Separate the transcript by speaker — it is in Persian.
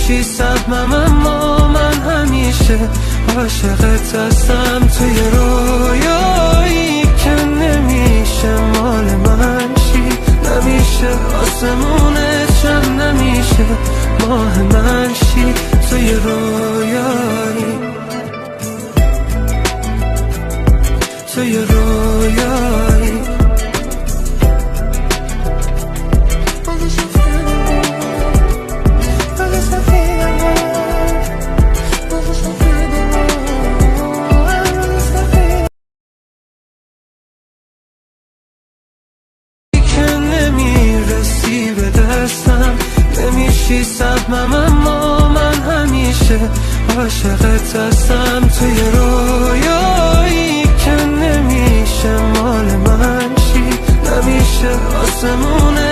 Speaker 1: نمیشی سهمم، اما من همیشه عاشقت هستم. توی رویایی که نمیشه مال من شی، نمیشه آسمونت چند، نمیشه ماه من شی. توی رویایی، توی رویایی به دستم، نمیشی سهمم، اما من همیشه عاشقت هستم. توی رویایی که نمیشه مال من شی، نمیشه آسمونه